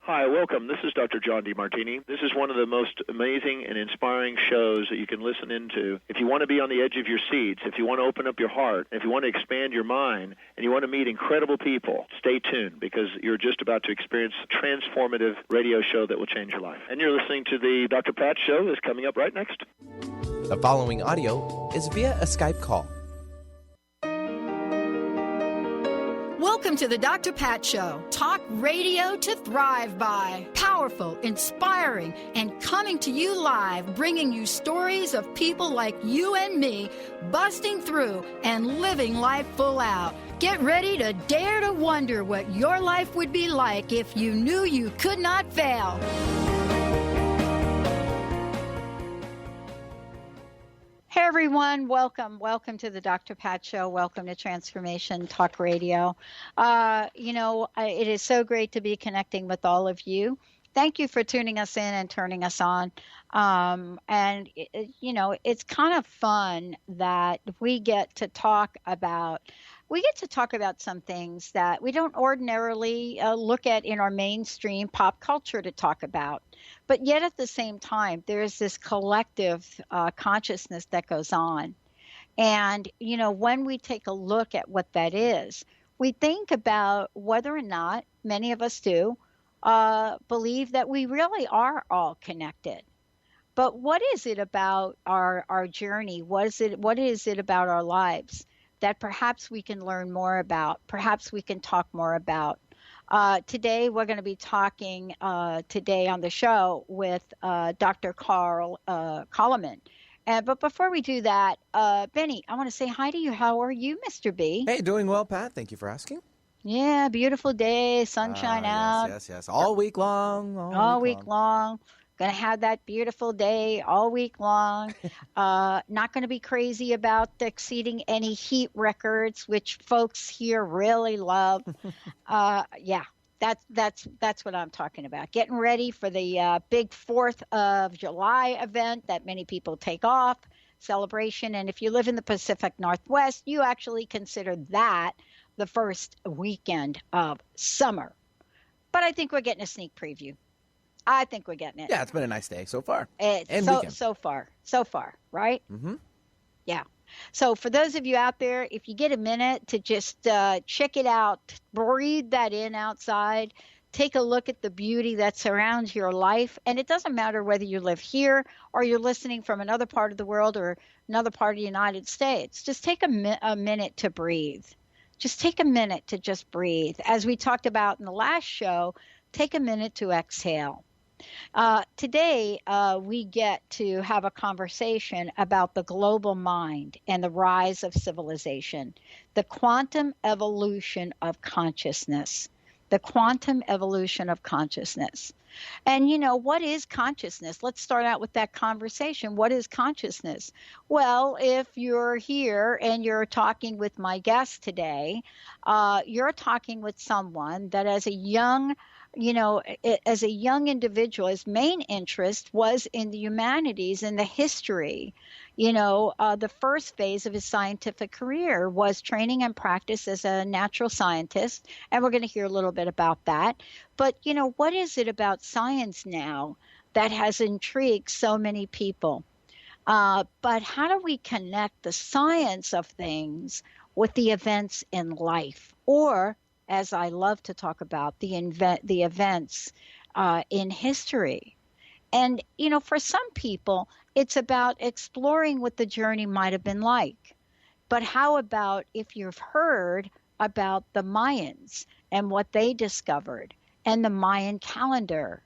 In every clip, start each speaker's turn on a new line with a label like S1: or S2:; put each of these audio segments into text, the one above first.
S1: Hi, welcome. This is Dr. John DeMartini. This is one of the most amazing and inspiring shows that you can listen into. If you want to be on the edge of your seats, if you want to open up your heart, if you want to expand your mind, and you want to meet incredible people, stay tuned because you're just about to experience a transformative radio show that will change your life. And you're listening to the Dr. Pat Show that's coming up right next.
S2: The following audio is via a Skype call.
S3: Welcome to the Dr. Pat Show. Talk radio to thrive by. Powerful, inspiring, and coming to you live, bringing you stories of people like you and me busting through and living life full out. Get ready to dare to wonder what your life would be like if you knew you could not fail. Hey everyone, welcome to the Dr. Pat Show. Welcome to Transformation Talk Radio. It is so great to be connecting with all of you. Thank you for tuning us in and turning us on. It's kind of fun that we get to talk about some things that we don't ordinarily look at in our mainstream pop culture to talk about. But yet at the same time, there's this collective consciousness that goes on. And, when we take a look at what that is, we think about whether or not, many of us do, believe that we really are all connected. But what is it about our journey? What is it about our lives that perhaps we can learn more about, perhaps we can talk more about? Today, we're going to be talking today on the show with Dr. Calleman. But before we do that, Benny, I want to say hi to you. How are you, Mr. B?
S2: Hey, doing well, Pat. Thank you for asking.
S3: Yeah, beautiful day, sunshine out.
S2: Yes. All week long.
S3: All week long. Going to have that beautiful day all week long. Not going to be crazy about exceeding any heat records, which folks here really love. That's what I'm talking about. Getting ready for the big 4th of July event that many people take off, celebration. And if you live in the Pacific Northwest, you actually consider that the first weekend of summer. But I think we're getting a sneak preview. I think we're getting it.
S2: Yeah, it's been a nice day so far.
S3: So far, right?
S2: Mm-hmm.
S3: Yeah. So for those of you out there, if you get a minute to just check it out, breathe that in outside, take a look at the beauty that surrounds your life. And it doesn't matter whether you live here or you're listening from another part of the world or another part of the United States. Just take a minute to breathe. Just take a minute to just breathe. As we talked about in the last show, take a minute to exhale. Today, we get to have a conversation about the global mind and the rise of civilization, the quantum evolution of consciousness, the quantum evolution of consciousness. And, what is consciousness? Let's start out with that conversation. What is consciousness? Well, if you're here and you're talking with my guest today, you're talking with someone that as a young individual, his main interest was in the humanities and the history. The first phase of his scientific career was training and practice as a natural scientist. And we're going to hear a little bit about that. But, what is it about science now that has intrigued so many people? But how do we connect the science of things with the events in life? Or, as I love to talk about, the events in history. And, for some people, it's about exploring what the journey might have been like. But how about if you've heard about the Mayans and what they discovered and the Mayan calendar?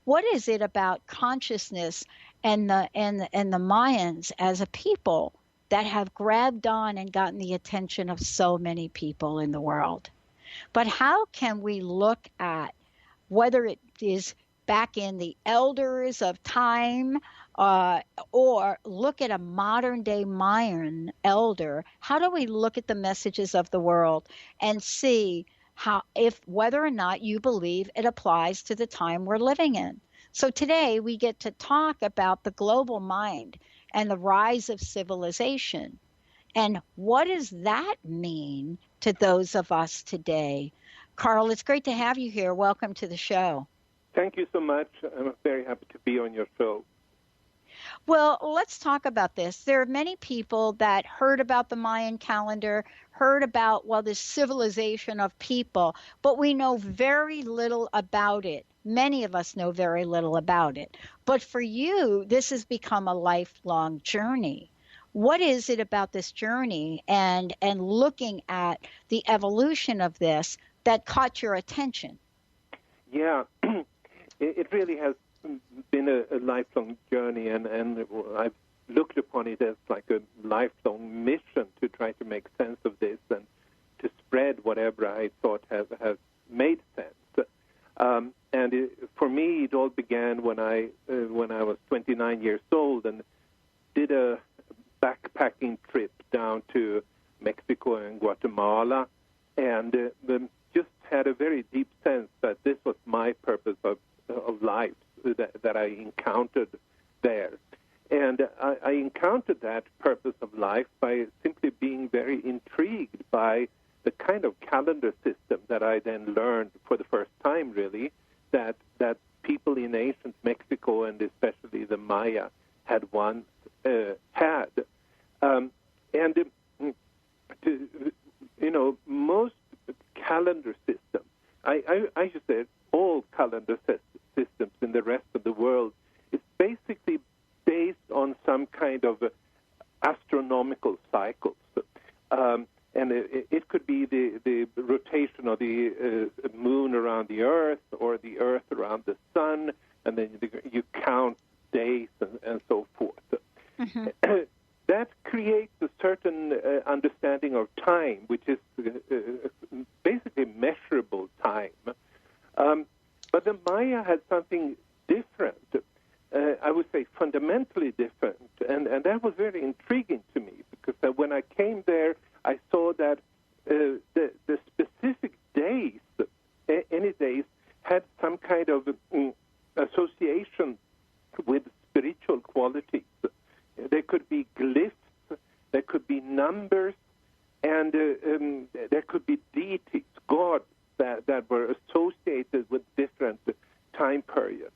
S3: What is it about consciousness and the Mayans as a people that have grabbed on and gotten the attention of so many people in the world? But how can we look at whether it is back in the elders of time or look at a modern day Mayan elder? How do we look at the messages of the world and see whether or not you believe it applies to the time we're living in? So today we get to talk about the global mind and the rise of civilization. And what does that mean to those of us today? Carl, it's great to have you here. Welcome to the show.
S4: Thank you so much. I'm very happy to be on your show.
S3: Well, let's talk about this. There are many people that heard about the Mayan calendar, heard about, well, this civilization of people, but we know very little about it. Many of us know very little about it. But for you, this has become a lifelong journey. What is it about this journey and looking at the evolution of this that caught your attention?
S4: Yeah, it really has been a lifelong journey, and I've looked upon it as like a lifelong mission to try to make sense of this and to spread whatever I thought has made sense. For me, it all began when I was 29 years old and did a backpacking trip down to Mexico and Guatemala, and just had a very deep sense that this was my purpose of life that I encountered there. And I encountered that purpose of life by simply being very intrigued by the kind of calendar system that I then learned for the first time, really, that people in ancient Mexico and especially the Maya had once had. Most calendar systems, I should say all calendar systems in the rest of the world, is basically based on some kind of astronomical cycles. And it could be the rotation of the moon around the Earth or the Earth around the sun, and then you count days and so forth. Mm-hmm. That creates a certain understanding of time, which is basically measurable time. But the Maya had something different, I would say fundamentally different, and that was very intriguing to me, because when I came there, I saw that the specific days, any days, had some kind of association with spiritual qualities. There could be glyphs, there could be numbers, and there could be deities, gods that were associated with different time periods.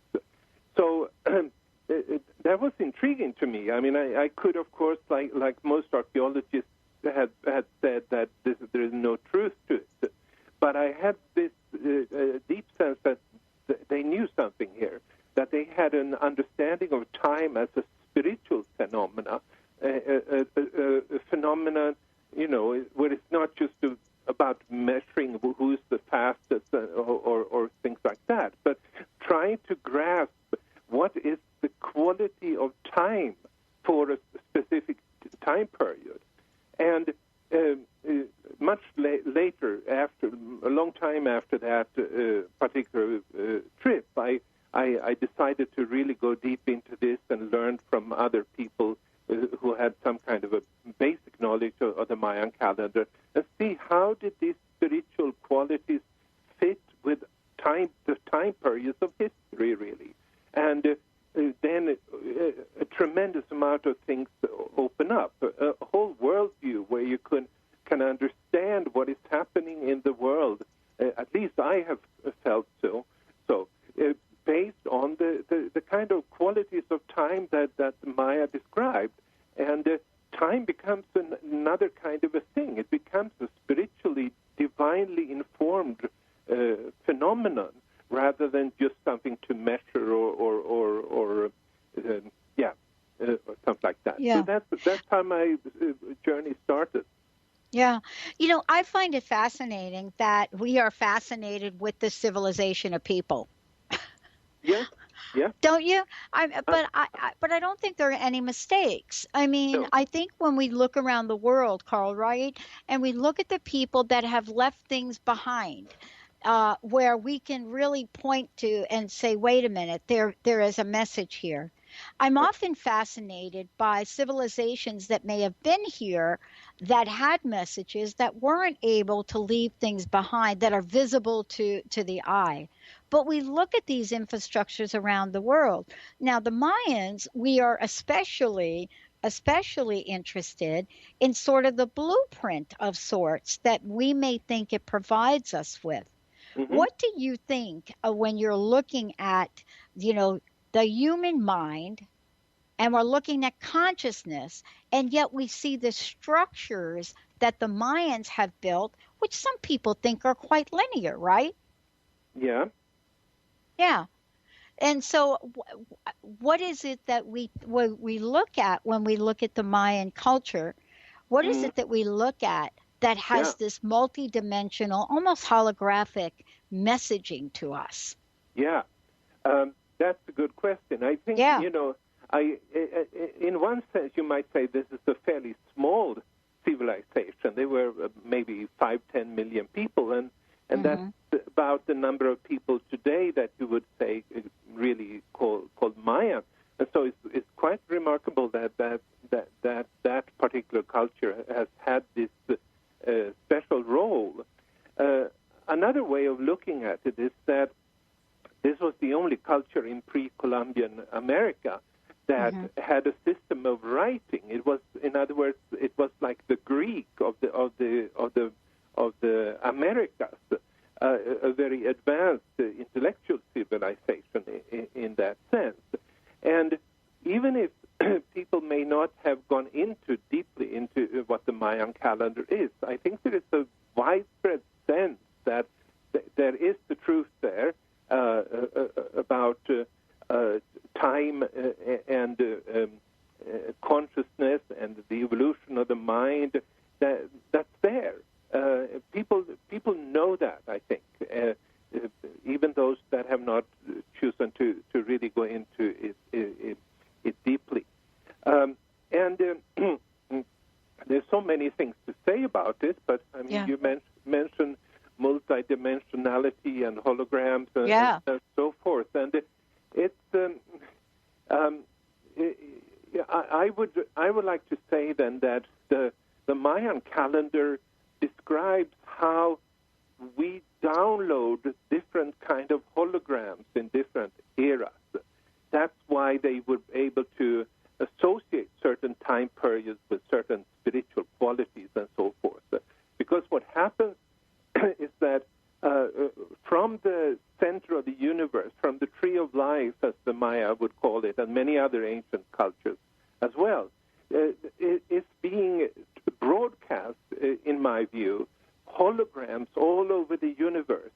S4: So that was intriguing to me. I mean, I could, of course, like most archaeologists had said, that there is no truth to it. But I had this deep sense that they knew something here, that they had an understanding of time as a spiritual phenomena, a phenomenon, where it's not just about measuring who's the fastest or things like that, but trying to grasp what is the quality of time for a specific time period. And much later, after a long time after that particular trip, I decided to really go deep into this and learn from other people who had some kind of a basic knowledge of the Mayan calendar, and see how did these spiritual qualities fit with the time periods of history, really. And then a tremendous amount of things open up, a whole worldview where you can understand what is happening in the world. At least I have felt so. So based on the kind of qualities of time that Maya described. And time becomes another kind of a thing. It becomes a spiritually, divinely informed phenomenon, rather than just something to measure or something like that.
S3: Yeah.
S4: So that's how my journey started.
S3: Yeah. I find it fascinating that we are fascinated with the civilization of people.
S4: Yeah. Yeah.
S3: Don't you? But I don't think there are any mistakes. I mean,
S4: No.
S3: I think when we look around the world, Carl, right, and we look at the people that have left things behind, where we can really point to and say, wait a minute, there is a message here. I'm often fascinated by civilizations that may have been here that had messages that weren't able to leave things behind that are visible to the eye. But we look at these infrastructures around the world. Now, the Mayans, we are especially interested in sort of the blueprint of sorts that we may think it provides us with.
S4: Mm-hmm.
S3: What do you think when you're looking at, the human mind, and we're looking at consciousness, and yet we see the structures that the Mayans have built, which some people think are quite linear, right?
S4: Yeah.
S3: Yeah. And so, what is it that we look at when we look at the Mayan culture? What is
S4: Mm-hmm.
S3: it that we look at that
S4: Yeah.
S3: has this multidimensional, almost holographic messaging to us?
S4: Yeah. That's a good question. I think,
S3: Yeah.
S4: in one sense, you might say this is a fairly small civilization. They were maybe 5-10 million people, and that's about the number of people today that you would say really called Maya. And so it's quite remarkable that particular culture has had this special role. Another way of looking at it is that this was the only culture in pre-Columbian America that had a system of writing. It was, in other words, it was like the Greek of the Americas, a very advanced intellectual civilization in that sense. And even if people may not have gone deeply into what the Mayan calendar is, I think there is a widespread sense that there is the truth there about time and consciousness and the evolution of the mind. That's there. People know that, I think, even those that have not chosen to really go into it deeply. And there's so many things to say about it, but I mean, you mentioned multidimensionality and holograms and so forth, and it's I would like to say then that the Mayan calendar describes how we download different kind of holograms in different eras. That's why they were able to associate certain time periods with certain spiritual qualities and so forth. Because what happens is that from the center of the universe, from the tree of life, as the Maya would call it, and many other ancient cultures as well, it's being broadcast, in my view, holograms all over the universe.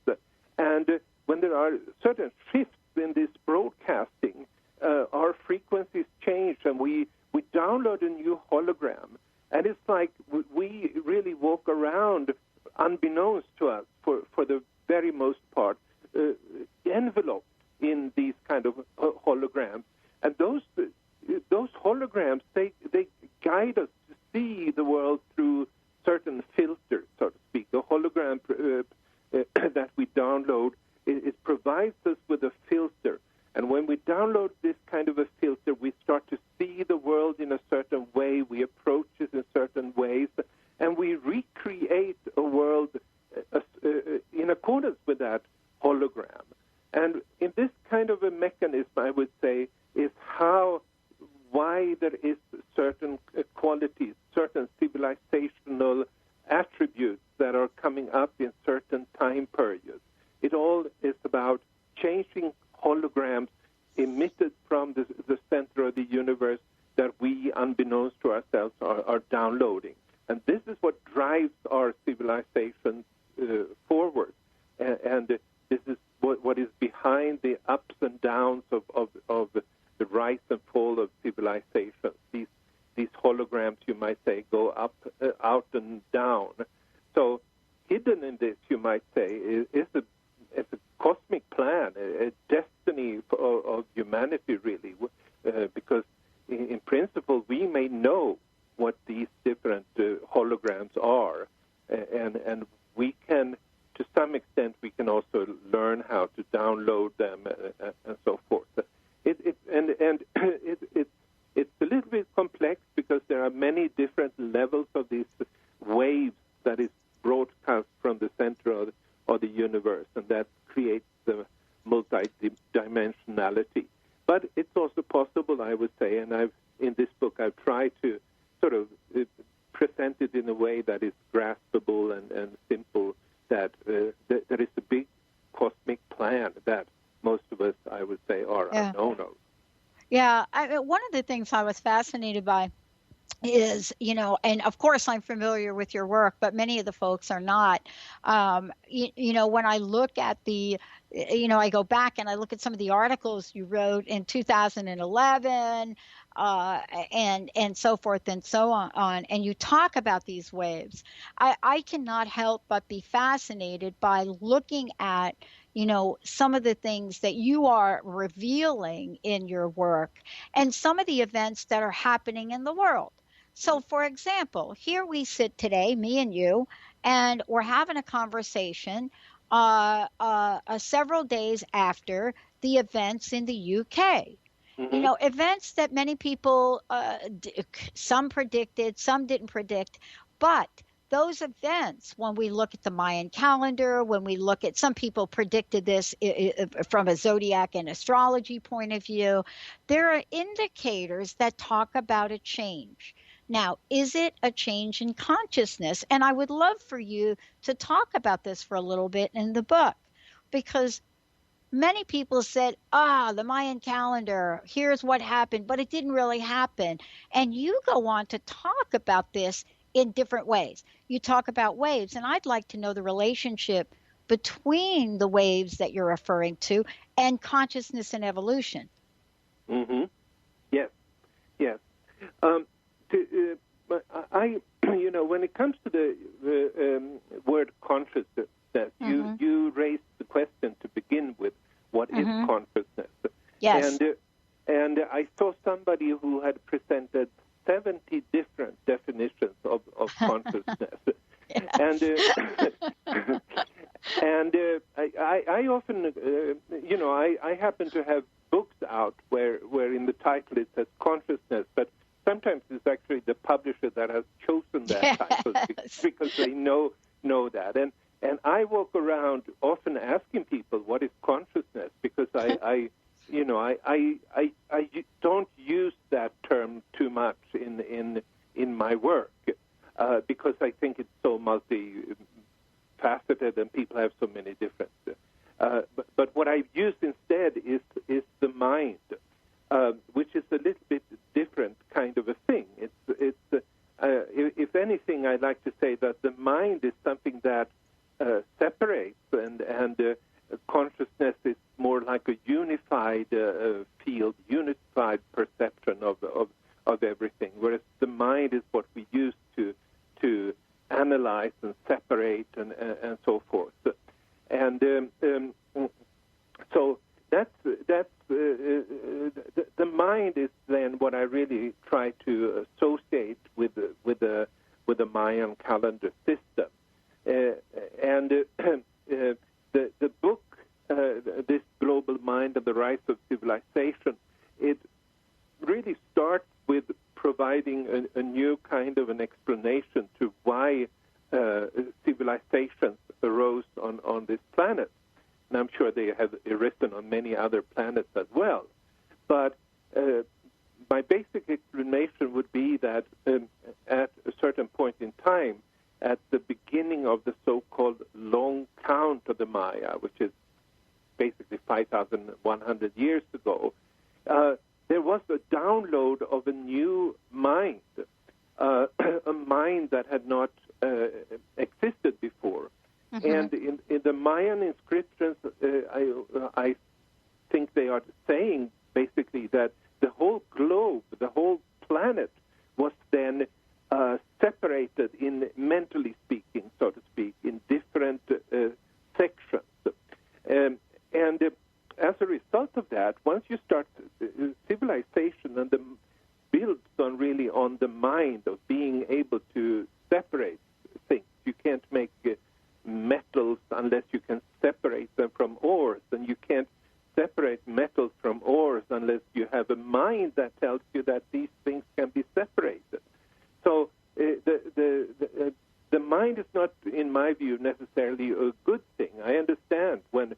S4: And when there are certain shifts in this broadcasting, our frequencies change, and we download a new hologram. And it's like we really walk around, unbeknownst to us, for the very most part, enveloped in these kind of holograms. And those holograms, they guide us to see the world through certain filters, so to speak. The hologram that we download, it provides us with a filter. And when we download this kind of a filter, we start to see the world in a certain way, we approach it in certain ways, and we recreate a world in accordance with that hologram. And in this kind of a mechanism, I would say, is why there is certain qualities, certain civilizational attributes that are coming up in certain time periods. It all is about changing holograms emitted from the center of the universe that we, unbeknownst to ourselves, are downloading. And this is what drives our civilization forward. And this is what is behind the ups and downs of the rise and fall of civilizations. These holograms, you might say, go up, out and down. So hidden in this, you might say, is a cosmic plan, a destiny of humanity, really, because in principle we may know what these different holograms are, and we can, to some extent, we can also learn how to download them and so forth. It's a little bit complex because there are many different levels of these waves that is broadcast from the center of the universe, and that creates the multi-dimensionality. But it's also possible, I would say, and in this book I've tried to sort of present it in a way that is graspable and simple, that there is a big I would say, are
S3: Yeah.
S4: no-nos.
S3: Yeah. One of the things I was fascinated by is, and of course I'm familiar with your work, but many of the folks are not. When I look at I go back and I look at some of the articles you wrote in 2011, and so forth and so on, and you talk about these waves. I cannot help but be fascinated by looking at some of the things that you are revealing in your work and some of the events that are happening in the world. So, for example, here we sit today, me and you, and we're having a conversation several days after the events in the UK.
S4: Mm-hmm.
S3: Events that many people, some predicted, some didn't predict, but those events, when we look at the Mayan calendar, when we look at, some people predicted this from a zodiac and astrology point of view, there are indicators that talk about a change. Now, is it a change in consciousness? And I would love for you to talk about this for a little bit in the book, because many people said, the Mayan calendar, here's what happened, but it didn't really happen. And you go on to talk about this in different ways. You talk about waves, and I'd like to know the relationship between the waves that you're referring to and consciousness and evolution.
S4: Mm-hmm. Yes. When it comes to the word consciousness, you raised the question to begin with, what is consciousness?
S3: Yes.
S4: And I saw somebody who had presented 70 different definitions of consciousness. And I often, I happen to have books out where in the title it says consciousness, but sometimes it's actually the publisher that has chosen that title because they know that. And I walk around often asking people, what is consciousness? Because I don't use that term too much in my work because I think it's so multifaceted and people have so many different. But what I use instead is the mind, which is a little bit different kind of a thing. If anything, I like to say that the mind is something that separates, and consciousness is more like a unified field, unified perception of everything, whereas the mind is what we use to analyze and separate and so forth. And so that's the mind is then what I really try to associate with the Mayan calendar system. And the book, this Global Mind and the Rise of Civilization, it really starts with providing a new kind of an explanation to why civilizations arose on this planet. And I'm sure they have arisen on many other planets as well. But my basic explanation would be that at a certain point in time, at the beginning of the so-called long count of the Maya, which is basically 5,100 years ago, there was a download of a new mind, a mind that had not existed before. And in the Mayan inscriptions, I think they are saying basically that the whole globe, the whole planet, was then separated in, mentally speaking, so to speak, in different sections. And as a result of that, once you start civilization and the builds on the mind of being able to separate things. You can't make metals unless you can separate them from ores, and you can't separate metals from ores unless you have a mind that tells you that these things can be separated. So the mind is not, in my view, necessarily a good thing. I understand when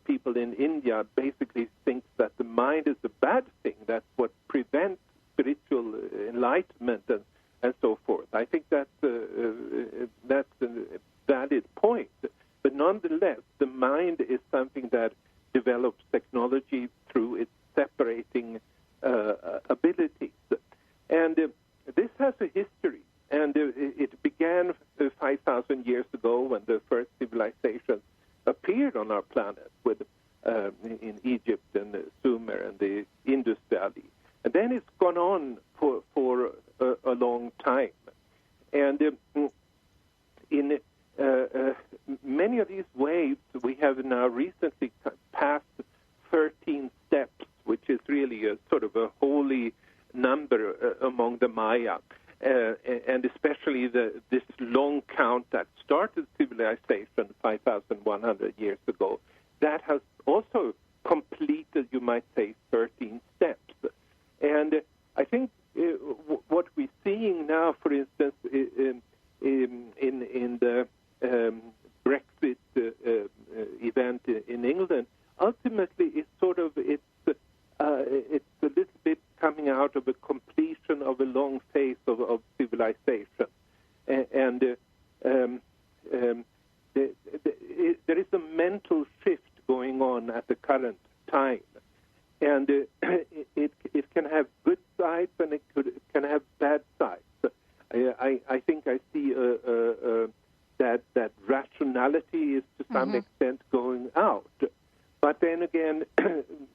S4: people in India basically think that the mind is a bad thing. That's what prevents spiritual enlightenment and so forth. I think that's a valid point. But nonetheless, the mind is something that develops technology, Egypt and the Sumer and the Indus Valley. And then it's gone on for a long time. And in many of these waves, we have now recently passed 13 steps, which is really a sort of a holy number among the Maya, and especially this long count that started civilization 5,100 years ago. That has also completed, you might say, 13 steps. And I think what we're seeing now, for instance, in the Brexit event in England, ultimately is sort of it's a little bit coming out of a completion of a long phase of civilization, and there is a mental shift going on at the current time, and it can have good sides and it can have bad sides. I think I see that rationality is to some extent going out. But then again,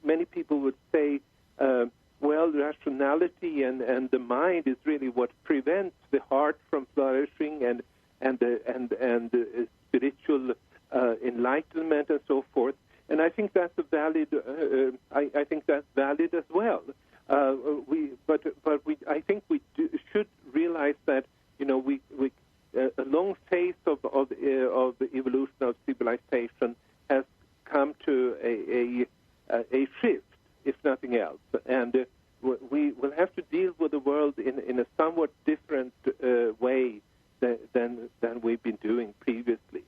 S4: many people would say, well, rationality and the mind is really what prevents the heart from flourishing and spiritual enlightenment and so forth. And I think that's a valid. I think that's valid as well. I think we should realize that we a long phase of the evolution of civilization has come to a shift, if nothing else, and we will have to deal with the world in a somewhat different way than we've been doing previously.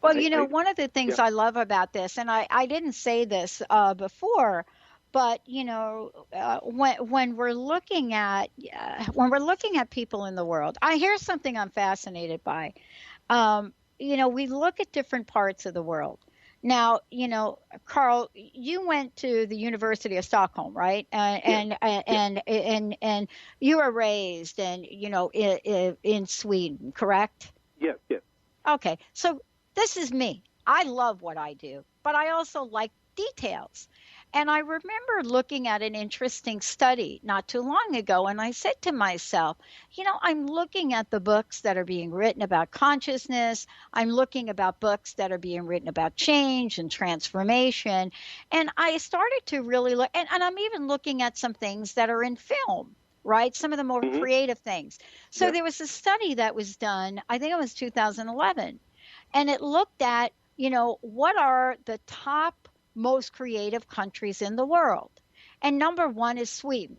S3: Well, one of the things I love about this, and I didn't say this before, but when we're looking at people in the world, here's something I'm fascinated by. We look at different parts of the world. Now, Carl, you went to the University of Stockholm, right? And you were raised in Sweden, correct?
S4: Yes.
S3: Okay, so this is me. I love what I do, but I also like details. And I remember looking at an interesting study not too long ago, and I said to myself, I'm looking at the books that are being written about consciousness. I'm looking about books that are being written about change and transformation. And I started to really look, and I'm even looking at some things that are in film, right? Some of the more creative things. So there was a study that was done, I think it was 2011, and it looked at, what are the top most creative countries in the world. And number one is Sweden.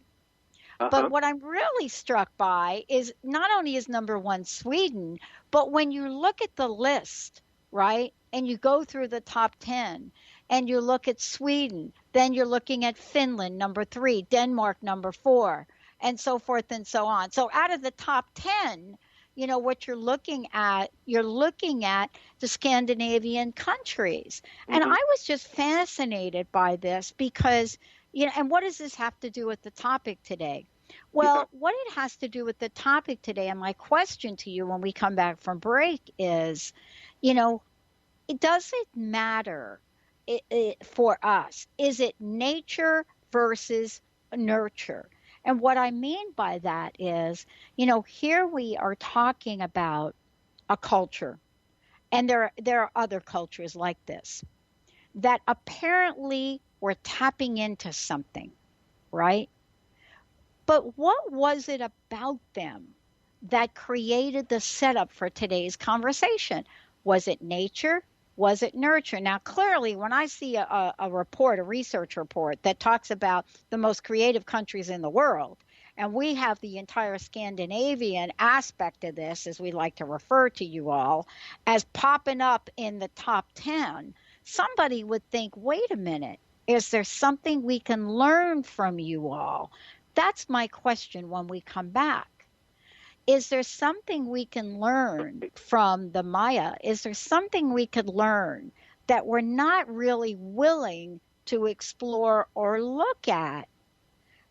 S3: But what I'm really struck by is not only is number one Sweden, but when you look at the list, right, and you go through the top 10 and you look at Sweden, then you're looking at Finland, number 3, Denmark, number 4, and so forth and so on. So out of the top 10, what you're looking at the Scandinavian countries. And I was just fascinated by this because, and what does this have to do with the topic today? Well, what it has to do with the topic today, and my question to you when we come back from break is, does it matter for us? Is it nature versus nurture? And what I mean by that is, here we are talking about a culture, and there are other cultures like this, that apparently were tapping into something, right? But what was it about them that created the setup for today's conversation? Was it nature? Was it nurture? Now, clearly, when I see a research report that talks about the most creative countries in the world, and we have the entire Scandinavian aspect of this, as we like to refer to you all, as popping up in the top 10, somebody would think, wait a minute, is there something we can learn from you all? That's my question when we come back. Is there something we can learn from the Maya? Is there something we could learn that we're not really willing to explore or look at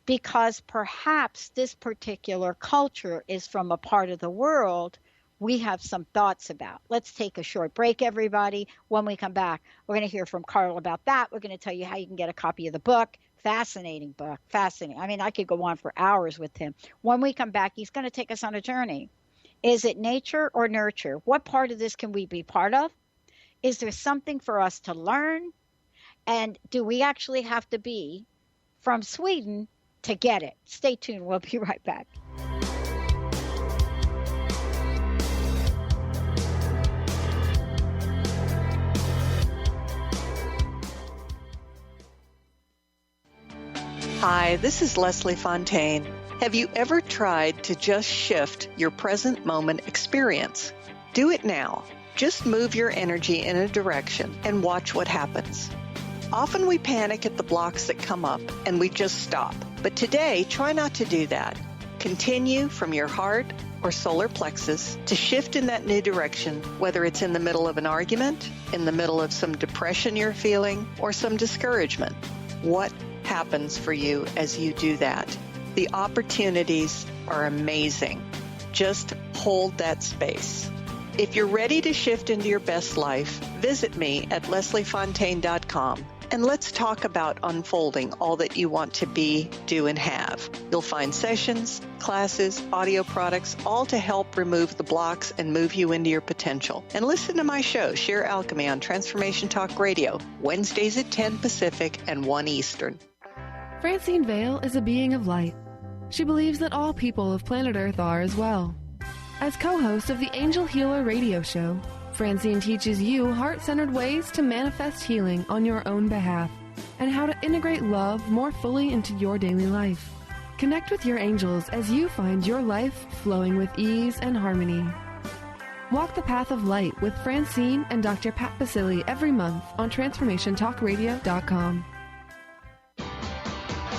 S3: because perhaps this particular culture is from a part of the world we have some thoughts about. Let's take a short break, everybody. When we come back, we're going to hear from Carl about that. We're going to tell you how you can get a copy of the book. Fascinating book. Fascinating. I mean, I could go on for hours with him. When we come back, he's going to take us on a journey. Is it nature or nurture? What part of this can we be part of? Is there something for us to learn? And do we actually have to be from Sweden to get it? Stay tuned. We'll be right back.
S5: Hi, this is Leslie Fontaine. Have you ever tried to just shift your present moment experience? Do it now. Just move your energy in a direction and watch what happens. Often we panic at the blocks that come up and we just stop. But today, try not to do that. Continue from your heart or solar plexus to shift in that new direction, whether it's in the middle of an argument, in the middle of some depression you're feeling, or some discouragement. What happens for you as you do that? The opportunities are amazing. Just hold that space. If you're ready to shift into your best life, visit me at lesliefontaine.com and let's talk about unfolding all that you want to be, do, and have. You'll find sessions, classes, audio products, all to help remove the blocks and move you into your potential. And listen to my show, Sheer Alchemy, on Transformation Talk Radio, Wednesdays at 10 Pacific and 1 Eastern.
S6: Francine Vale is a being of light. She believes that all people of planet Earth are as well. As co-host of the Angel Healer radio show, Francine teaches you heart-centered ways to manifest healing on your own behalf and how to integrate love more fully into your daily life. Connect with your angels as you find your life flowing with ease and harmony. Walk the path of light with Francine and Dr. Pat Basili every month on TransformationTalkRadio.com.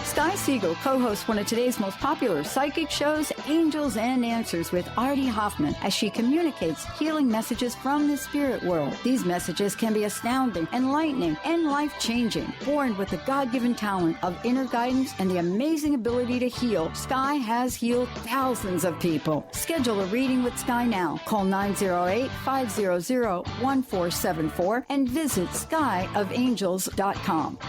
S7: Sky Siegel co-hosts one of today's most popular psychic shows, Angels and Answers, with Artie Hoffman, as she communicates healing messages from the spirit world. These messages can be astounding, enlightening, and life-changing. Born with the God-given talent of inner guidance and the amazing ability to heal, Sky has healed thousands of people. Schedule a reading with Sky now. Call 908-500-1474 and visit skyofangels.com.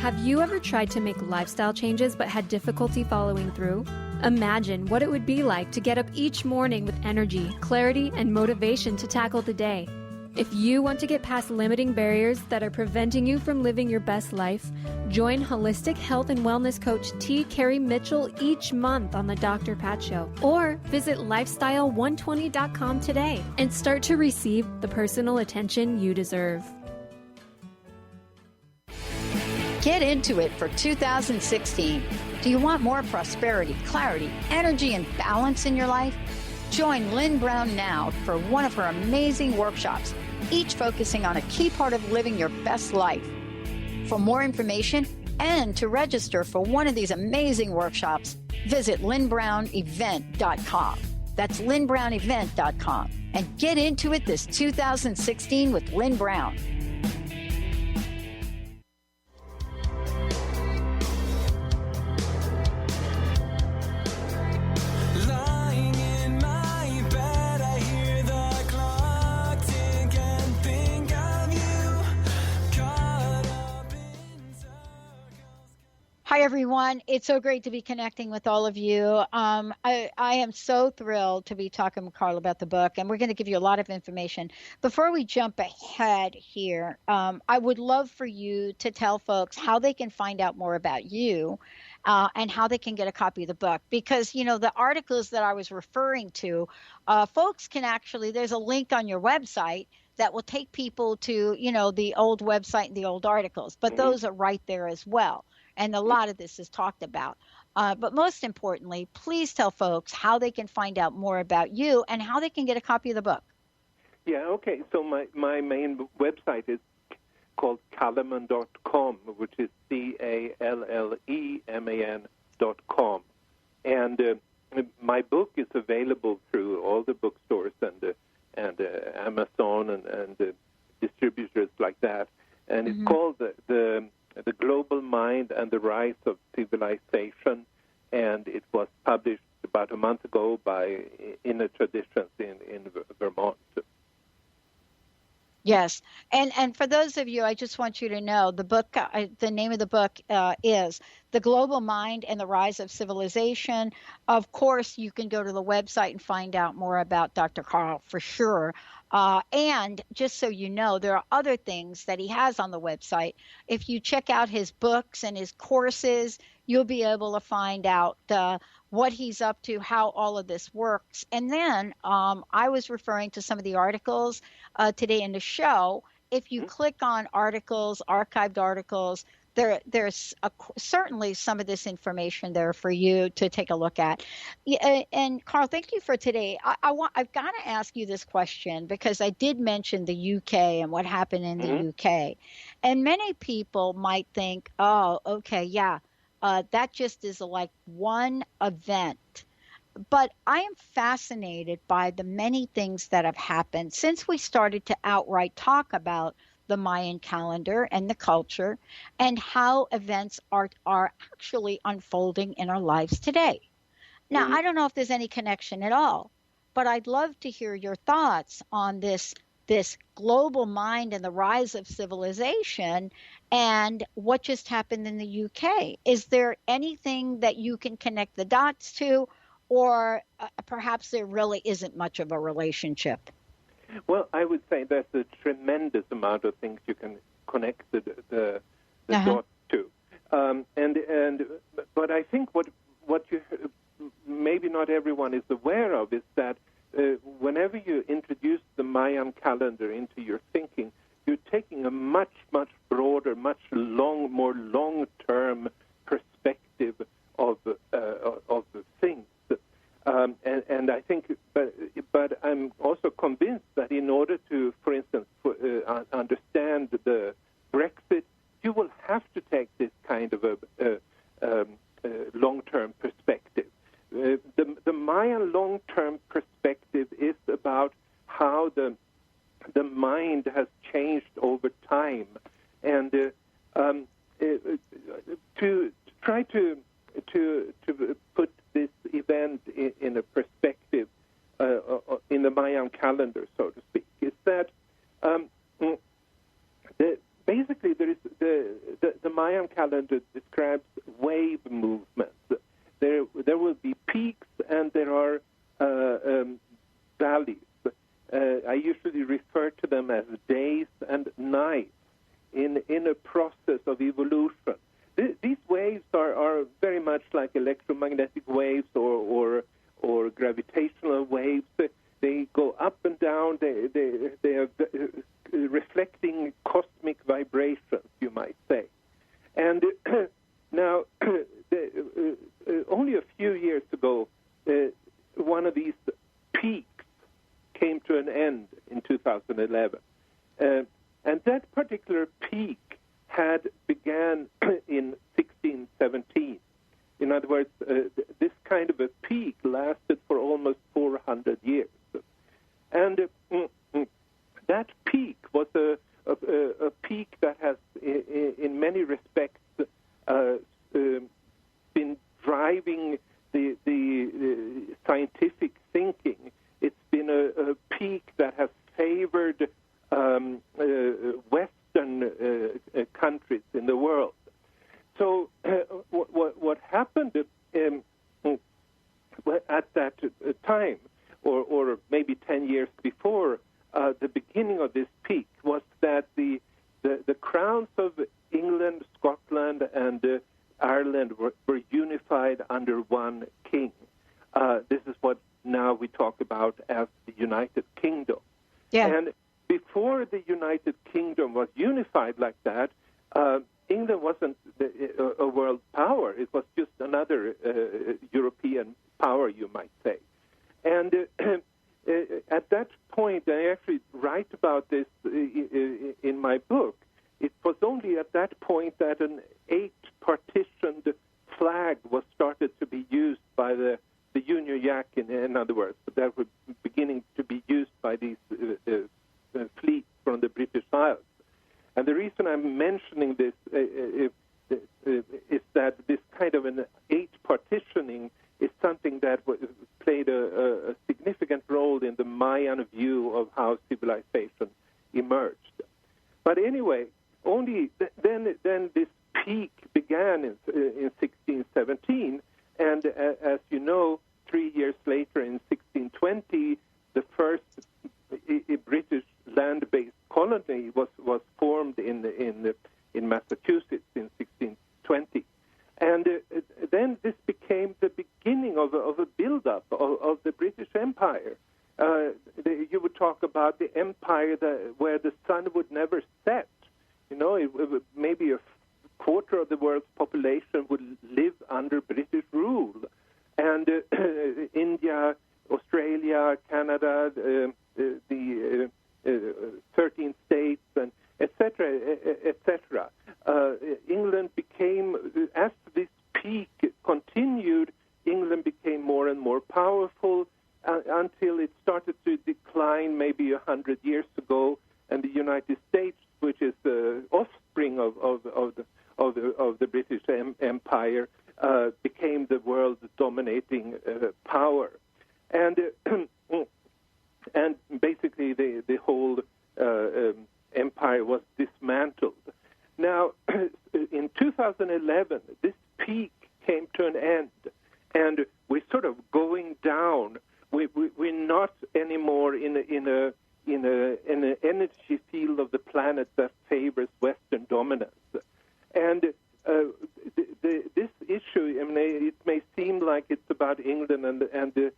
S8: Have you ever tried to make lifestyle changes but had difficulty following through? Imagine what it would be like to get up each morning with energy, clarity, and motivation to tackle the day. If you want to get past limiting barriers that are preventing you from living your best life, join holistic health and wellness coach T. Carrie Mitchell each month on the Dr. Pat Show. Or visit lifestyle120.com today and start to receive the personal attention you deserve.
S3: Get into it for 2016. Do you want more prosperity, clarity, energy, and balance in your life? Join Lynn Brown now for one of her amazing workshops, each focusing on a key part of living your best life. For more information and to register for one of these amazing workshops, visit lynnbrownevent.com. That's lynnbrownevent.com. And get into it this 2016 with Lynn Brown. Hi, everyone. It's so great to be connecting with all of you. I am so thrilled to be talking with Carl about the book, and we're going to give you a lot of information. Before we jump ahead here, I would love for you to tell folks how they can find out more about you and how they can get a copy of the book. Because, you know, the articles that I was referring to, folks can actually, there's a link on your website that will take people to, you know, the old website and the old articles. But those are right there as well. And a lot of this is talked about. But most importantly, please tell folks how they can find out more about you and how they can get a copy of the book.
S4: Yeah, okay. So my main website is called Calleman.com, which is CALLEMAN.com. And my book is available through all the bookstores and Amazon and distributors like that. And it's called the Global Mind and the Rise of Civilization, and it was published about a month ago by
S3: Yes, and for those of you, I just want you to know the book. The name of the book is "The Global Mind and the Rise of Civilization." Of course, you can go to the website and find out more about Dr. Carl for sure. And just so you know, there are other things that he has on the website. If you check out his books and his courses, you'll be able to find out what he's up to, how all of this works. And then I was referring to some of the articles today in the show. If you click on articles, archived articles, there's certainly some of this information there for you to take a look at. And Carl, thank you for today. I've got to ask you this question because I did mention the UK and what happened in the UK, and many people might think, oh, okay, yeah, that just is like one event. But I am fascinated by the many things that have happened since we started to outright talk about the Mayan calendar and the culture and how events are actually unfolding in our lives today. Now, I don't know if there's any connection at all, but I'd love to hear your thoughts on this global mind and the rise of civilization and what just happened in the UK. Is there anything that you can connect the dots to, or perhaps there really isn't much of a relationship?
S4: Well, I would say there's a tremendous amount of things you can connect the dots to, but I think what you maybe not everyone is aware of is that whenever you introduce the Mayan calendar into your thinking, you're taking a much broader, more long-term perspective of things. And I think, but I'm also convinced that in order to, for instance, understand the Brexit, you will have to take this kind of a long-term perspective. The Mayan long-term perspective is about how the mind has changed over time, and to try to put this event in a perspective in the Mayan calendar, so to speak, is that basically there is the Mayan calendar describes wave movements. There will be peaks and there are valleys. I usually refer to them as days and nights in a process of evolution. These waves are very much like electromagnetic waves or gravitational waves. They go up and down. They are reflecting cosmic vibrations, you might say. And now, only a few years ago, one of these peaks came to an end in 2011. And that particular peak had began in 1617. In other words, this kind of a peak lasted for almost 400 years. And that peak was a peak that has, in many respects, been driving the scientific thinking. It's been a peak that has favored Western countries in the world. So what happened at that time, or maybe 10 years before the beginning of this peak, was that the crowns of England, Scotland, and Ireland were unified under one king. This is what now we talk about as the United Kingdom. Yeah. And before the United Kingdom was unified like that, England wasn't a world power. It was just another European power, you might say. And at that point, I actually write about this in my book, it was only at that point that an 8-partitioned flag was started to be used by the Union Jack, in other words, that were beginning to be used by these fleets from the British Isles. And the reason I'm mentioning this is that this kind of an 8-partitioning is something that played a significant role in the Mayan view of how civilization emerged. But anyway, only then this peak began in 1617, and as you know, 3 years later in 1620, the first British land-based colony was formed in Massachusetts in 1620, and then this became the beginning of a build-up of the British Empire. You would talk about the empire where the sun would never set. You know, maybe a quarter of the world's population would live under British rule, and India, Australia, Canada, the 13 states, and etc., etc. England became, as this peak continued, England became more and more powerful until it started to decline maybe 100 years ago, and the United States, which is the offspring of the British Empire, became the world's dominating power, and basically the whole empire was dismantled. Now, in 2011, this peak came to an end, and we're sort of going down. We're not anymore in an energy field of the planet that favors Western dominance. And this issue, I mean, it may seem like it's about England and the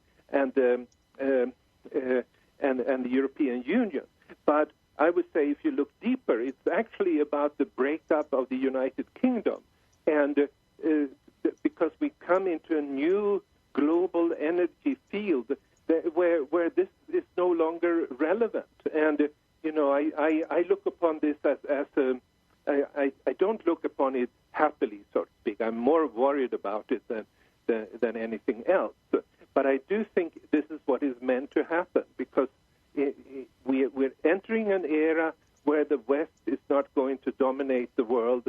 S4: European Union, but I would say if you look deeper, it's actually about the breakup of the United Kingdom, and because we come into a new global energy field where this is no longer relevant. And you know, I look upon this as I don't look upon it happily, so to speak. I'm more worried about it than anything else. But I do think this is what is meant to happen, because we're entering an era where the West is not going to dominate the world.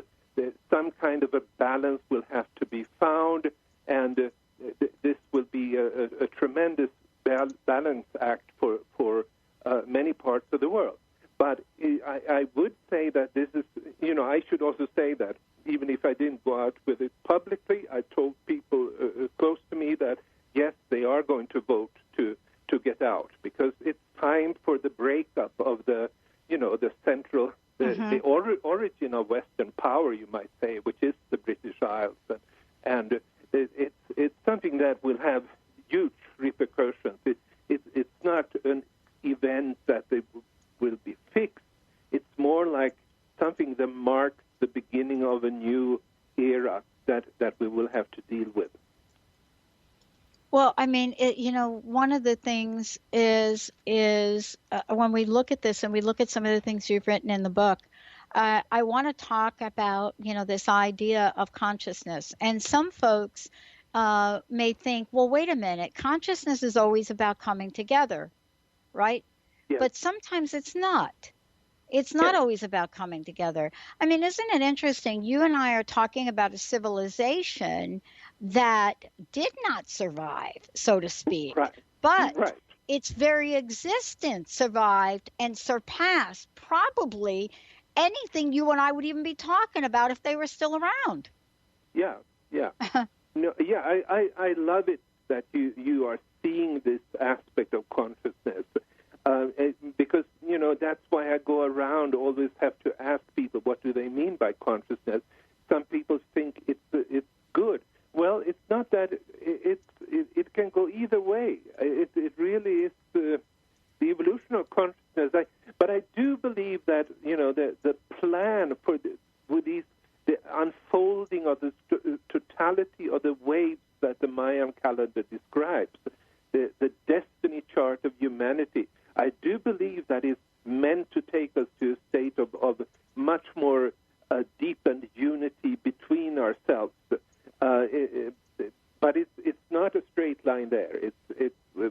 S4: Some kind of a balance will have to be found, and this will be a tremendous balance act for many parts of the world. But I would say that this is, you know, I should also say that even if I didn't go out with it publicly, I told people close to me that, yes, they are going to vote to get out, because it's time for the breakup of the, you know, the central, the origin of Western power, you might say, which is the British Isles. And it's something that will have huge repercussions. It's not an event that will be fixed. It's more like something that marks the beginning of a new era that we will have to deal with.
S3: Well, I mean, you know, one of the things is when we look at this and we look at some of the things you've written in the book, I want to talk about, you know, this idea of consciousness. And some folks may think, well, wait a minute, consciousness is always about coming together, right? Yes. But sometimes it's not. It's not always about coming together. I mean, isn't it interesting? You and I are talking about a civilization that did not survive, so to speak. Right. But its very existence survived and surpassed probably anything you and I would even be talking about if they were still around. Yeah.
S4: No, yeah, I love it that you are seeing this aspect of consciousness. Because, you know, that's why I go around, always have to ask people, what do they mean by consciousness? Some people think it's good. Well, it's not that. It can go either way. It really is the evolution of consciousness. But I do believe that, you know, the plan for the unfolding of the totality of the waves that the Mayan calendar describes, the destiny chart of humanity, I do believe that is meant to take us to a state of much more deepened unity between ourselves. But it's not a straight line there.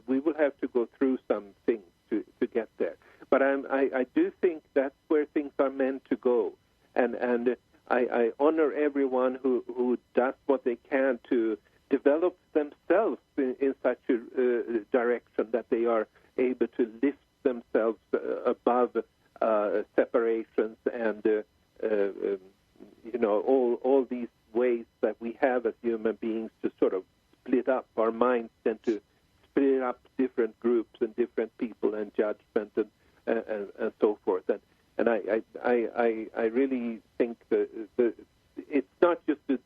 S4: We will have to go through some things to get there. But I do think that's where things are meant to go. And I honor everyone who does what they can to develop themselves in such a direction that they are able to lift themselves above separations and all these ways that we have as human beings to sort of split up. Our minds tend to split up different groups and different people and judgment and so forth. And I really think that it's not just a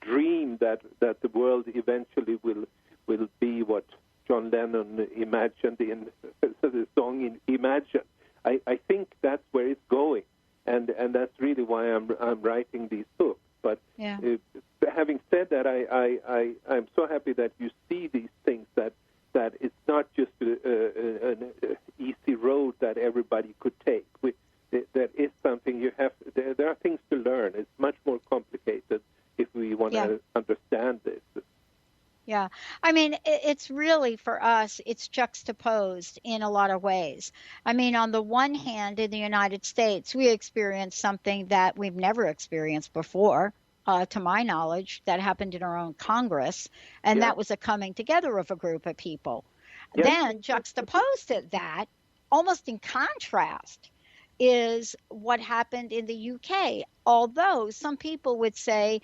S4: dream that the world eventually will be what John Lennon imagined in the song Imagine. I think that's where it's going, and that's really why I'm writing these books. But having said that, I'm so happy that you see these things, that it's not just an easy road that everybody could take. There is something you have. There are things to learn. It's much more complicated if we want to understand this.
S3: Yeah. I mean, it's really, for us, it's juxtaposed in a lot of ways. I mean, on the one hand, in the United States, we experienced something that we've never experienced before, to my knowledge, that happened in our own Congress, and that was a coming together of a group of people. Yeah. Then, juxtaposed to that, almost in contrast, is what happened in the UK, although some people would say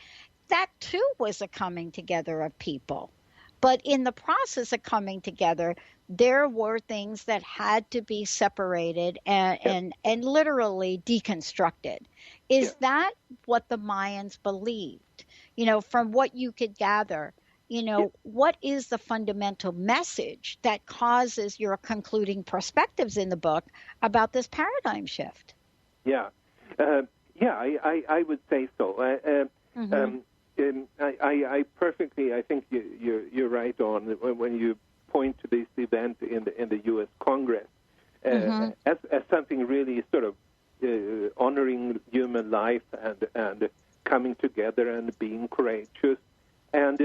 S3: that too was a coming together of people. But in the process of coming together, there were things that had to be separated and literally deconstructed. Is that what the Mayans believed? From what you could gather, what is the fundamental message that causes your concluding perspectives in the book about this paradigm shift? I would say so. I perfectly. I think you're right on when you point to this event in the U.S. Congress as something really sort of honoring human life and coming together and being courageous, and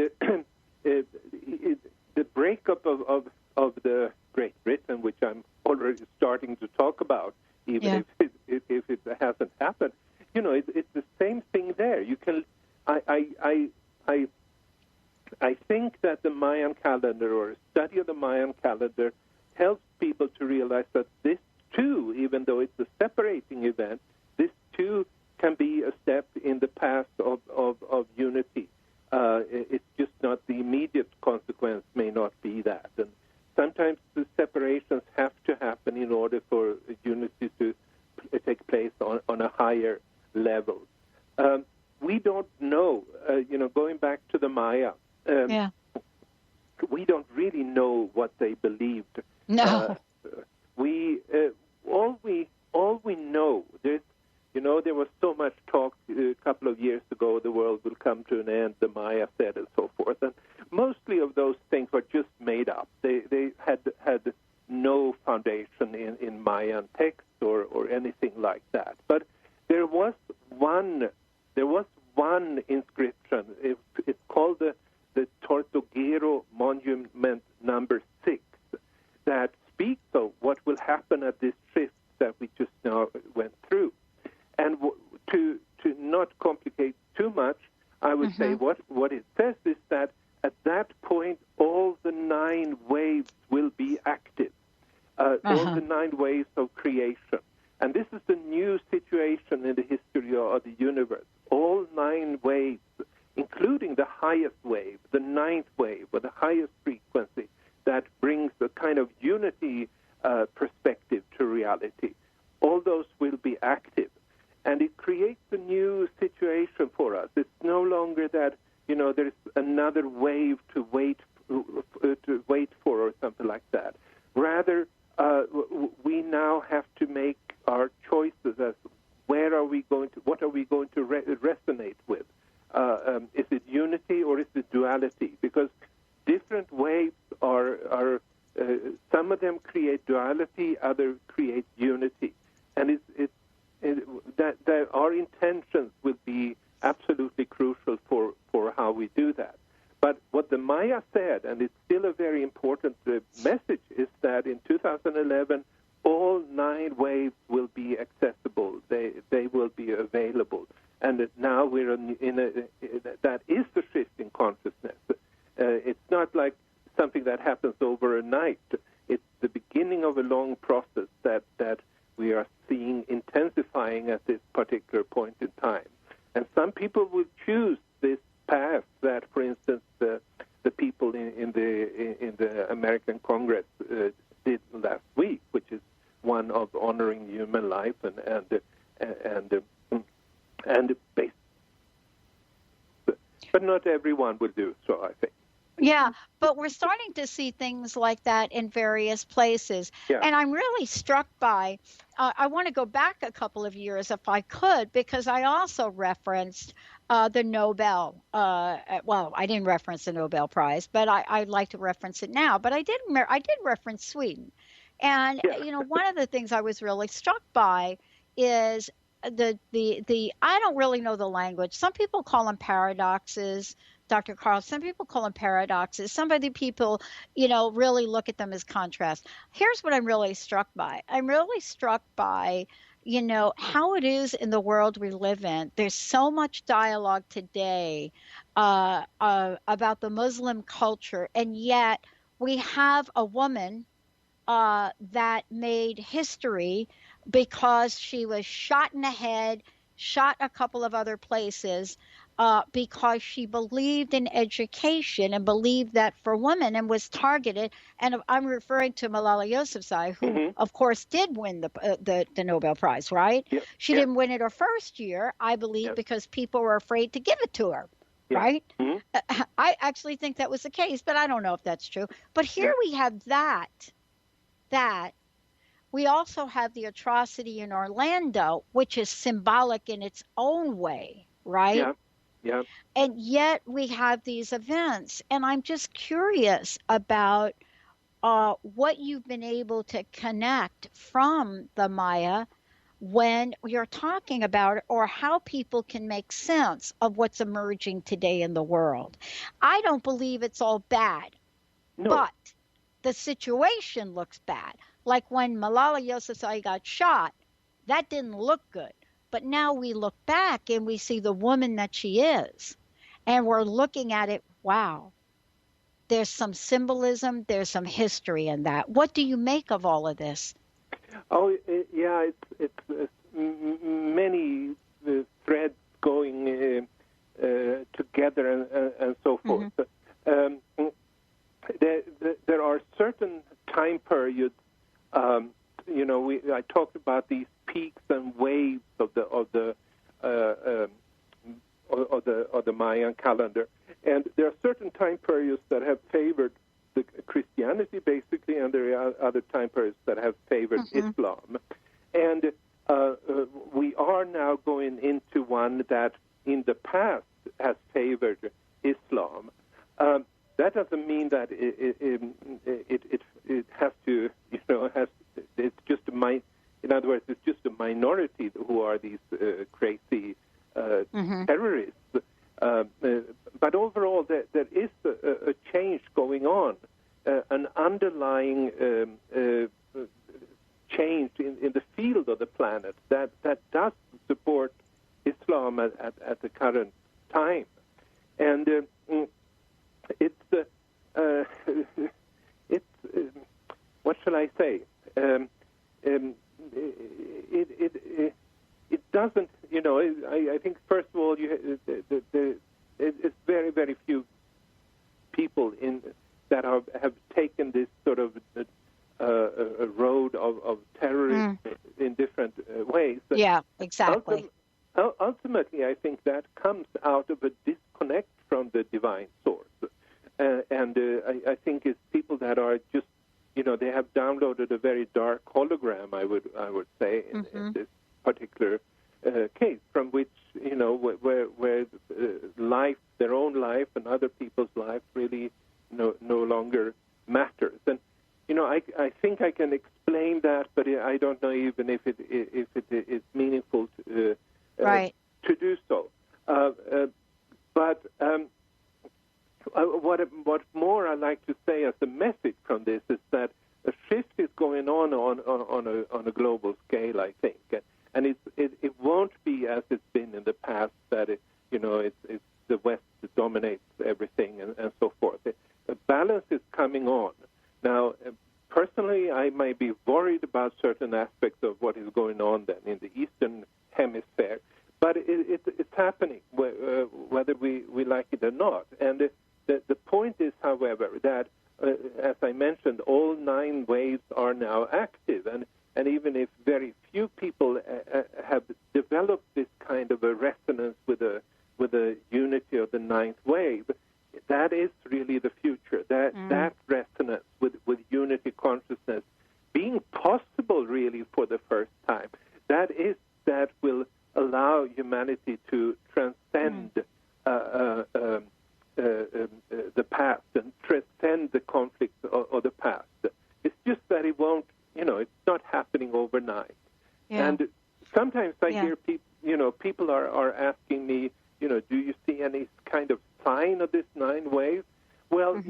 S3: the breakup of the Great Britain, which I'm already starting to talk about, even if it hasn't happened. It's the same thing there. You can. I think that the Mayan calendar, or a study of the Mayan calendar, helps people to realize that this too, even though it's a separating event, this too can be a step in the path of unity. It's just not the immediate consequence may not be that. And sometimes the separations have to happen in order for unity to take place on a higher level. We don't know, going back to the Maya, we don't really know what they believed. No.
S4: All we know, there was so much talk a couple of years ago, the world will come to an end, the Maya said, and so forth. And mostly of those things were just made up. They had no foundation in Mayan text or anything like that. But there was one inscription. It's called the Tortuguero Monument number 6, that speaks of what will happen at this shift that we just now went through. And to not complicate too much, I would say what it says is that at that point all the 9 waves will be active, all the 9 waves of creation. And this is the new situation in the history of the universe. All 9 waves, including the highest wave, the 9th wave, or the highest frequency, that brings a kind of unity perspective to reality. All those will be active. And it creates a new situation for us. It's no longer that, there's another wave to wait for or something like that. Rather, we now have to make our choices as what are we going to resonate with? Is it unity or is it duality? Because different waves are some of them create duality, others create unity, and that our intentions will be absolutely crucial for how we do that. But what the Maya said, and it's still a very important message, is that in 2011, all 9 waves will be accessible. They will be available. And now we're that is the shift in consciousness. It's not like something that happens over a night. It's the beginning of a long process that we are particular point in time. And some people will choose this path that, for instance, the people in the American Congress did last week, which is one of honoring human life and based. But not everyone will do so, I think.
S3: Yeah, but we're starting to see things like that in various places.
S4: Yeah.
S3: And I'm really struck by, I want to go back a couple of years if I could, because I also referenced the Nobel. Well, I didn't reference the Nobel Prize, but I'd like to reference it now. But I did reference Sweden. And, one of the things I was really struck by is the I don't really know the language. Some people call them paradoxes. Dr. Carl, some people call them paradoxes. Some other people, really look at them as contrast. Here's what I'm really struck by. I'm really struck by, how it is in the world we live in. There's so much dialogue today about the Muslim culture, and yet we have a woman that made history because she was shot in the head, shot a couple of other places, because she believed in education and believed that for women and was targeted. And I'm referring to Malala Yousafzai, who, of course, did win the Nobel Prize, right?
S4: Yep.
S3: She didn't win it her first year, I believe, because people were afraid to give it to her, right? I actually think that was the case, but I don't know if that's true. But here we have that. We also have the atrocity in Orlando, which is symbolic in its own way, right?
S4: Yeah. Yeah.
S3: And yet we have these events. And I'm just curious about what you've been able to connect from the Maya when you're talking about it, or how people can make sense of what's emerging today in the world. I don't believe it's all bad, but the situation looks bad. Like when Malala Yousafzai got shot, that didn't look good. But now we look back and we see the woman that she is, and we're looking at it, wow, there's some symbolism, there's some history in that. What do you make of all of this?
S4: Oh, it's many threads going together and so forth. There are certain time periods. I talked about these peaks and waves of the Mayan calendar, and there are certain time periods that have favored the Christianity, basically, and there are other time periods that have favored Islam. And we are now going into one that, in the past, has favored Islam. That doesn't mean that it has to, it's just in other words, it's just a minority who are these crazy terrorists. But overall, there is a change going on, an underlying change in the field of the planet that does support Islam at the current time. And it's what shall I say? It doesn't, I think, first of all, it's very, very few people that have taken this sort of a road of terrorism in different ways.
S3: Yeah, exactly.
S4: Ultimately, I think that comes out of a disconnect from the divine source. And I think it's people that are just, they have downloaded a very dark hologram, I would say, in this particular case, from which, where life, their own life and other people's life really no longer matters. And, I think I can explain that, but I don't know even if it is meaningful to do so. But what more I like to say as a message from this is that a shift is going on a global scale, I think, and it won't be as it's been in the past that it's the West that dominates everything and so forth. The balance is coming on now. Personally, I might be worried about certain aspects of what is going on then in the Eastern Hemisphere, but it's happening, whether we like it or not. And the point is, however, that, as I mentioned, all 9 waves are now active. And even if very few people have developed this kind of a resonance with the unity of the 9th wave, that is really the future. That resonance with unity consciousness being possible really for the first time, that will allow humanity to transcend the past and transcend the conflicts of the past. It's just that it won't, it's not happening overnight. Yeah. And sometimes I hear people are asking me, do you see any kind of sign of this 9 wave? Well,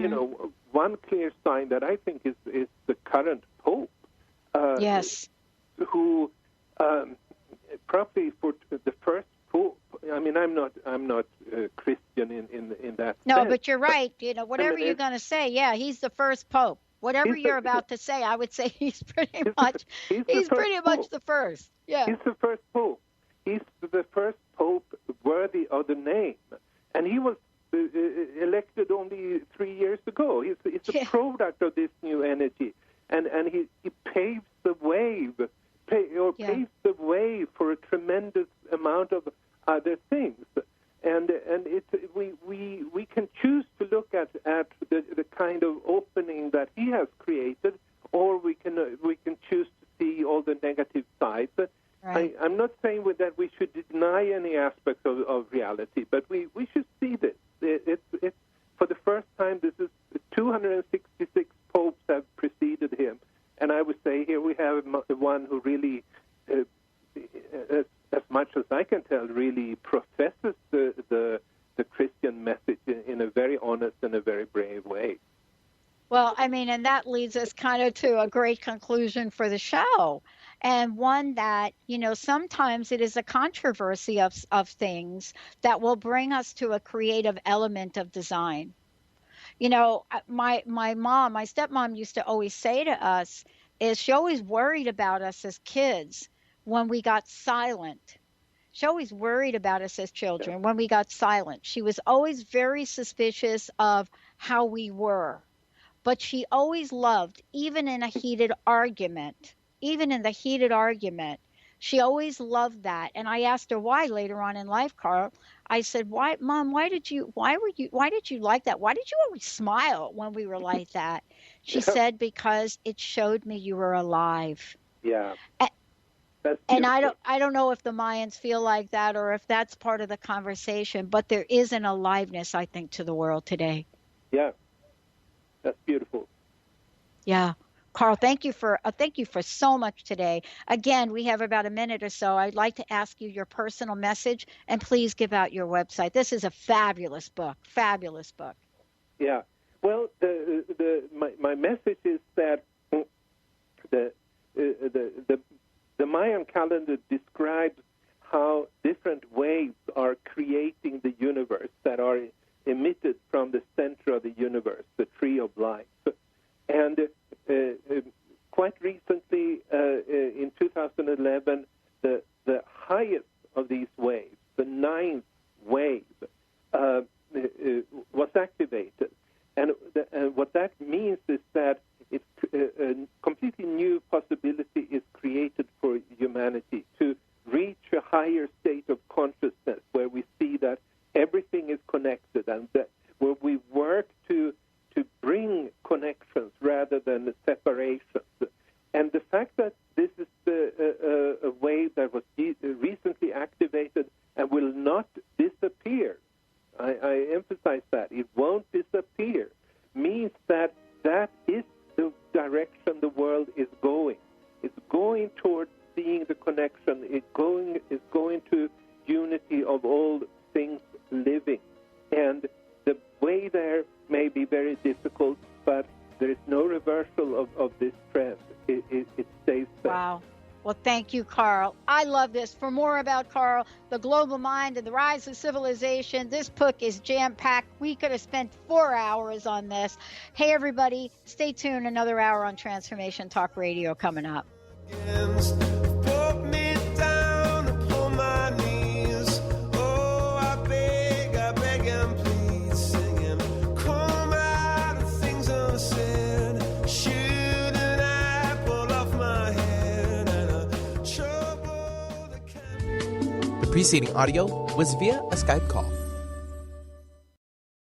S4: one clear sign that I think is the current Pope.
S3: Yes.
S4: Who probably for the first Pope. I mean, I'm not Christian in that.
S3: No,
S4: sense,
S3: but you're right. Whatever you're going to say, he's the first Pope. Whatever you're about to say, I would say he's pretty much the first. Yeah.
S4: He's the first Pope. He's the first Pope worthy of the name, and he was elected only 3 years ago. He's a product of this new energy, and he paves the paves the way for a tremendous amount of other things. And we can choose to look at the kind of opening that he has created, or we can choose to see all the negative sides. Right. I'm not saying that we should deny any aspects of reality, but we should see this. It's for the first time. This is 266 popes have preceded him, and I would say here we have one who really, as much as I can tell, really professes the Christian message in a very honest and a very brave way.
S3: Well, I mean, and that leads us kind of to a great conclusion for the show, and one that, sometimes it is a controversy of things that will bring us to a creative element of design. My stepmom used to always say to us, is she always worried about us as kids when we got silent. She always worried about us as children when we got silent. She was always very suspicious of how we were. But she always loved, even in the heated argument, she always loved that. And I asked her why later on in life, Carl. I said, "Why, Mom, why did you like that? Why did you always smile when we were like that?" She said, "Because it showed me you were alive." Yeah. And I don't know if the Mayans feel like that or if that's part of the conversation, but there is an aliveness, I think, to the world today.
S4: Yeah. That's beautiful.
S3: Yeah. Carl, thank you for so much today. Again, we have about a minute or so. I'd like to ask you your personal message, and please give out your website. This is a fabulous book. Fabulous book.
S4: Yeah. Well, my message is that the Mayan calendar describes how different waves are creating the universe that are emitted from the center of the universe, the tree of life. And quite recently, in 2011, the highest of these waves, the 9th wave, was activated. And what that means is that a completely new possibility is created for humanity to reach a higher state of consciousness where we see that everything is connected, and that where we work to bring connections rather than separations. And the fact that this is a wave that was recently activated and will not disappear, I emphasize that, it won't disappear, means that is the direction the world is going. It's going towards seeing the connection. It's going to unity of all things living. And the way there may be very difficult, but there is no reversal of this trend. It stays there.
S3: Wow. Well, thank you, Carl. I love this. For more about Carl, the global mind and the rise of civilization, this book is jam-packed. We could have spent 4 hours on this. Hey, everybody, stay tuned. Another hour on Transformation Talk Radio coming up.
S9: Put me down upon my knees.
S2: Preceding audio was via a Skype call.